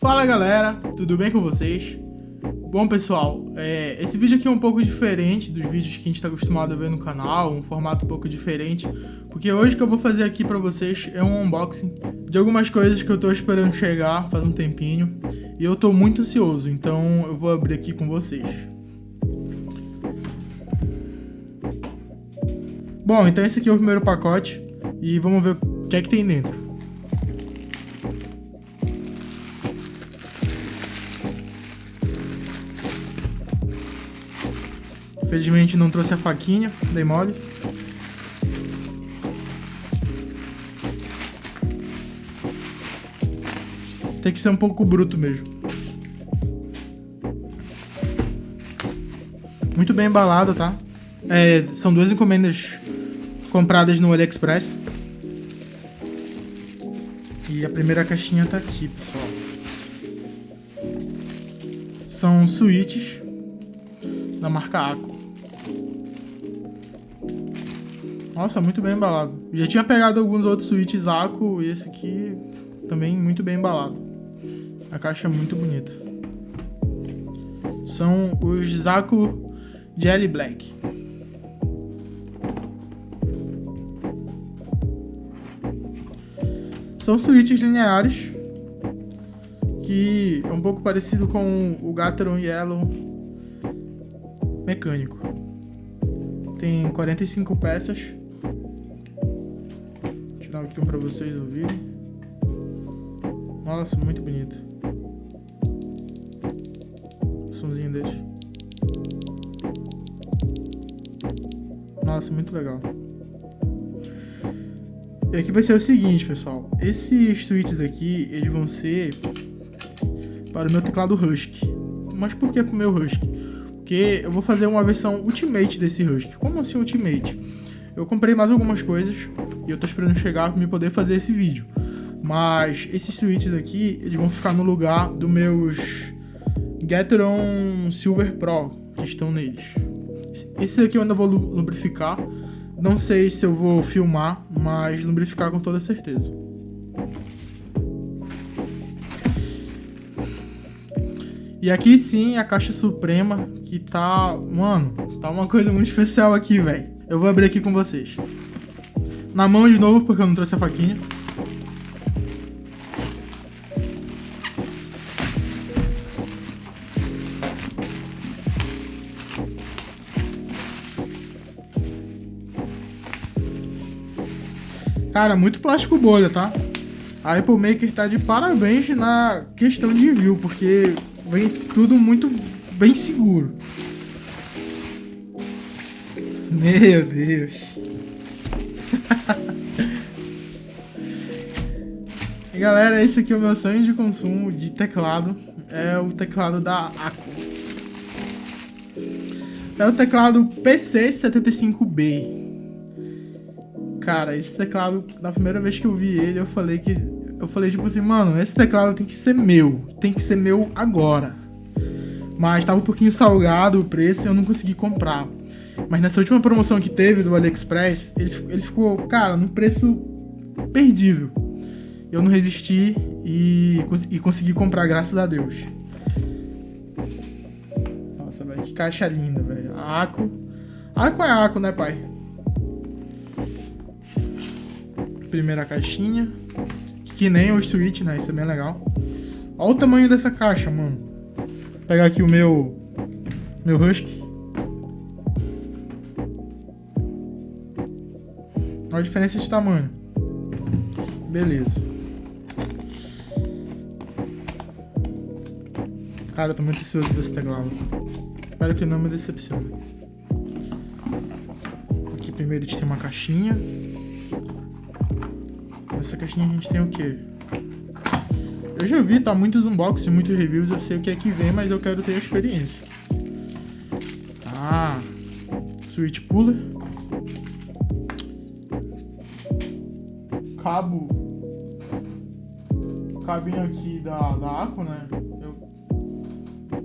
Fala galera, tudo bem com vocês? Bom pessoal, esse vídeo aqui é um pouco diferente dos vídeos que a gente está acostumado a ver no canal, um formato um pouco diferente, porque hoje o que eu vou fazer aqui para vocês é um unboxing de algumas coisas que eu tô esperando chegar faz um tempinho, e eu tô muito ansioso, então eu vou abrir aqui com vocês. Bom, então esse aqui é o primeiro pacote, e vamos ver o que é que tem dentro. Infelizmente não trouxe a faquinha, dei mole. Tem que ser um pouco bruto mesmo. Muito bem embalado, tá? São duas encomendas compradas no AliExpress. E a primeira caixinha tá aqui, pessoal. São suítes da marca Aco. Nossa, muito bem embalado. Já tinha pegado alguns outros suítes Aco e esse aqui também muito bem embalado. A caixa é muito bonita. São os Aco Jelly Black. São suítes lineares que é um pouco parecido com o Gateron Yellow mecânico. Tem 45 peças. Vou tirar aqui um pra vocês ouvirem. Nossa, muito bonito. O somzinho dele. Nossa, muito legal. E aqui vai ser o seguinte, pessoal. Esses suítes aqui, eles vão ser para o meu teclado Husky. Mas por que para o meu Husky? Porque eu vou fazer uma versão Ultimate desse Husky. Como assim Ultimate? Eu comprei mais algumas coisas e eu tô esperando chegar para me poder fazer esse vídeo. Mas esses suítes aqui, eles vão ficar no lugar dos meus Gateron Silver Pro que estão neles. Esse aqui eu ainda vou lubrificar. Não sei se eu vou filmar, mas lubrificar com toda certeza. E aqui sim a caixa suprema, que tá... Mano, tá uma coisa muito especial aqui, velho. Eu vou abrir aqui com vocês. Na mão de novo, porque eu não trouxe a faquinha. Cara, muito plástico bolha, tá? A Apple Maker tá de parabéns na questão de envio, porque vem tudo muito bem seguro. Meu Deus. E galera, esse aqui é o meu sonho de consumo de teclado. É o teclado da Aco. É o teclado PC75B. Cara, esse teclado, na primeira vez que eu vi ele, eu falei tipo assim, mano, esse teclado tem que ser meu agora. Mas tava um pouquinho salgado o preço e eu não consegui comprar. Mas nessa última promoção que teve do AliExpress, ele ficou, cara, num preço perdível. Eu não resisti e consegui comprar, graças a Deus. Nossa, velho, que caixa linda, velho. A Aco é Aco, né, pai? Primeira caixinha, que nem o Switch, né? Isso é bem legal. Olha o tamanho dessa caixa, mano. Vou pegar aqui o meu Husky. Olha a diferença de tamanho. Beleza. Cara, eu tô muito ansioso desse teclado. Espero que não me decepcione. Aqui primeiro a gente tem uma caixinha. Nessa caixinha a gente tem o quê? Eu já vi, tá? Muitos unboxings, muitos reviews, eu sei o que é que vem, mas eu quero ter a experiência. Ah, switch puller. Cabinho aqui da Aco, né? Eu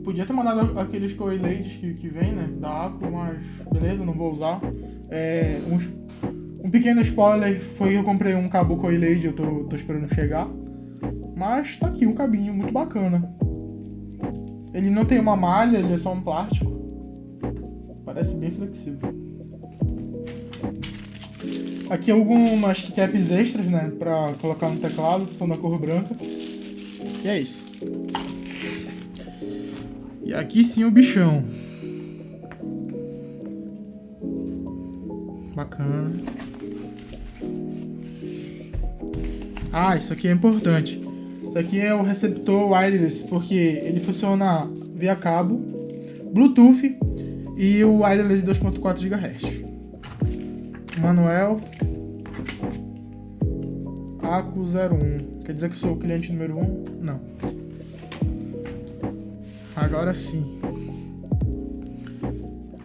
podia ter mandado aqueles coil ladies que vem, né? Da Aco, mas beleza, não vou usar. Um pequeno spoiler foi que eu comprei um cabo coil lady, eu tô esperando chegar. Mas tá aqui um cabinho muito bacana. Ele não tem uma malha, ele é só um plástico. Parece bem flexível. Aqui algumas caps extras, né? Pra colocar no teclado, que são da cor branca. E é isso. E aqui sim o bichão. Bacana. Ah, isso aqui é importante. Isso aqui é o receptor wireless, porque ele funciona via cabo, Bluetooth e o wireless 2.4 GHz. Manuel ACU01. Quer dizer que eu sou o cliente número 1? Não. Agora sim.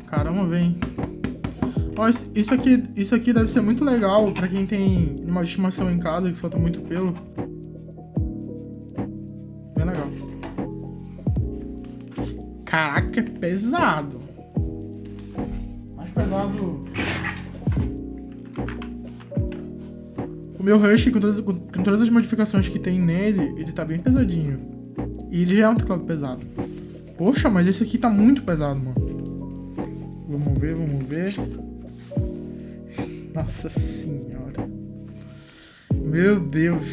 Caramba, vem. Ó, isso aqui deve ser muito legal pra quem tem animal de estimação em casa que solta muito pelo. Bem legal. Caraca, é pesado. Mais pesado. O meu Husky, com todas as modificações que tem nele, ele tá bem pesadinho. E ele já é um teclado pesado. Poxa, mas esse aqui tá muito pesado, mano. Vamos ver, vamos ver. Nossa senhora. Meu Deus.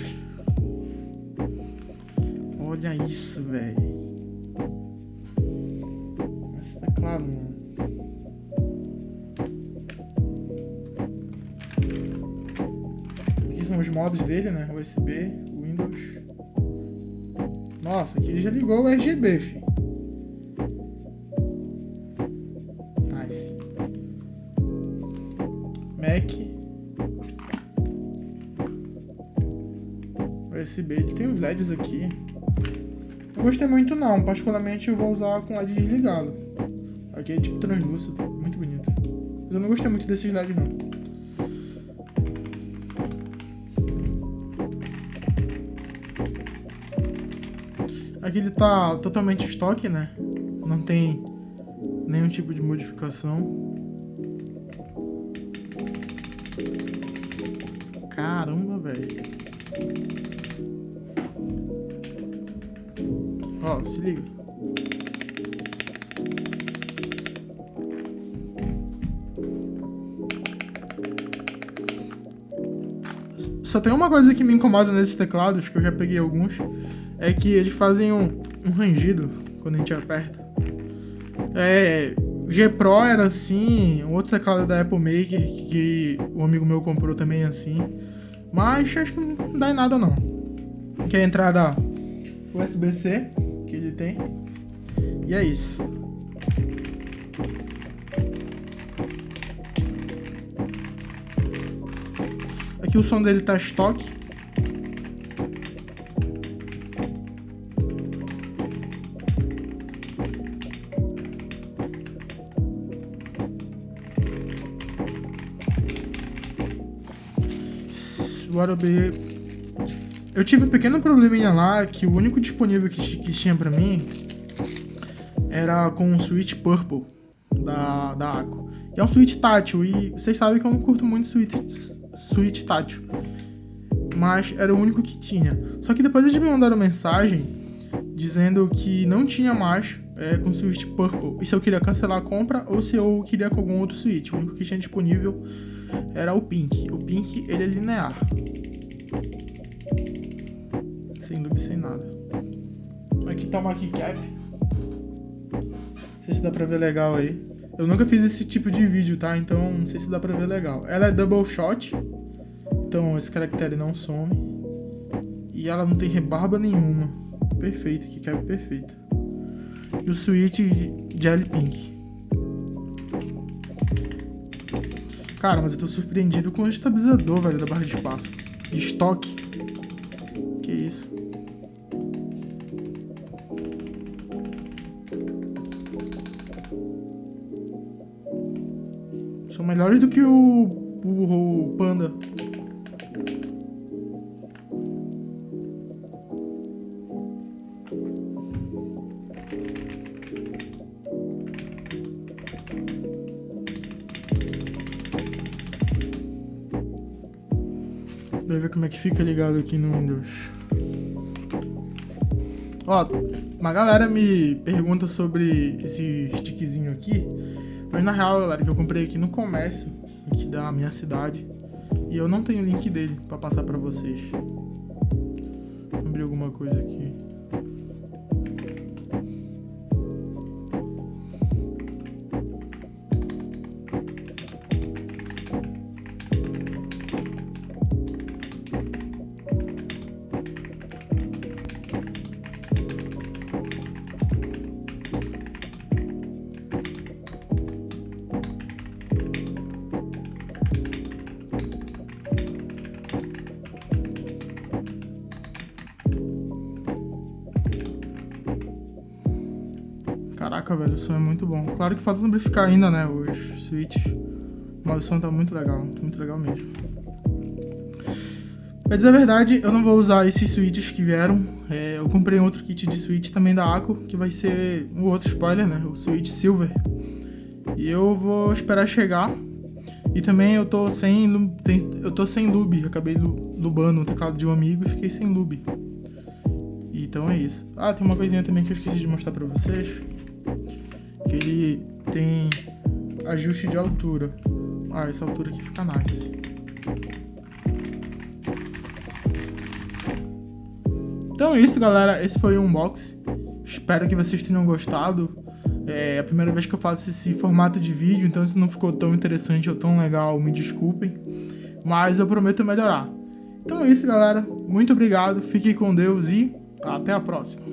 Olha isso, velho. Esse teclado, mano. Aqui são os modos dele, né? USB, Windows. Nossa, aqui ele já ligou o RGB, fi. Nice. Mac. USB, ele tem os LEDs aqui. Não gostei muito não, particularmente eu vou usar com LED desligado. Aqui é tipo translúcido, muito bonito. Mas eu não gostei muito desses LEDs não. Aqui ele tá totalmente estoque, né? Não tem nenhum tipo de modificação. Caramba, velho. Ó, se liga. Só tem uma coisa que me incomoda nesses teclados, que eu já peguei alguns, é que eles fazem um rangido quando a gente aperta. O G Pro era assim, um outro teclado da Apple Maker que um amigo meu comprou também assim. Mas acho que não dá em nada não. Aqui é a entrada USB-C que ele tem. E é isso. Aqui o som dele tá estoque. Eu tive um pequeno probleminha lá, que o único disponível que tinha pra mim era com o Switch Purple da Aco. E é um Switch tátil, e vocês sabem que eu não curto muito Switch tátil. Mas era o único que tinha. Só que depois eles me mandaram mensagem dizendo que não tinha mais com Switch Purple. E se eu queria cancelar a compra ou se eu queria com algum outro Switch. O único que tinha disponível era o Pink. O Pink, ele é linear. Sem dúvida, sem nada. Aqui tá uma keycap. Não sei se dá pra ver legal aí. Eu nunca fiz esse tipo de vídeo, tá? Então não sei se dá pra ver legal. Ela é double shot. Então esse caractere não some. E ela não tem rebarba nenhuma. Perfeita, keycap perfeita. E o switch Jelly Pink. Cara, mas eu tô surpreendido com o estabilizador, velho, da barra de espaço. De estoque. Que isso? São melhores do que o Panda. Pra ver como é que fica ligado aqui no Windows. Ó, uma galera me pergunta sobre esse stickzinho aqui, mas na real, galera, que eu comprei aqui no comércio, aqui da minha cidade, e eu não tenho o link dele pra passar pra vocês. Vou abrir alguma coisa aqui. Caraca, velho, o som é muito bom. Claro que falta lubrificar ainda, né, os switches. Mas o som tá muito legal mesmo. Pra dizer a verdade, eu não vou usar esses switches que vieram. Eu comprei outro kit de switch também da Ako, que vai ser um outro spoiler, né, o switch Silver. E eu vou esperar chegar. E também eu tô sem lube. Eu acabei lubando o teclado de um amigo e fiquei sem lube. Então é isso. Ah, tem uma coisinha também que eu esqueci de mostrar pra vocês. Que ele tem ajuste de altura. Ah, essa altura aqui fica nice. Então é isso, galera. Esse foi o unboxing. Espero que vocês tenham gostado. É a primeira vez que eu faço esse formato de vídeo, então se não ficou tão interessante ou tão legal, me desculpem. Mas eu prometo melhorar. Então é isso, galera. Muito obrigado. Fiquem com Deus e até a próxima.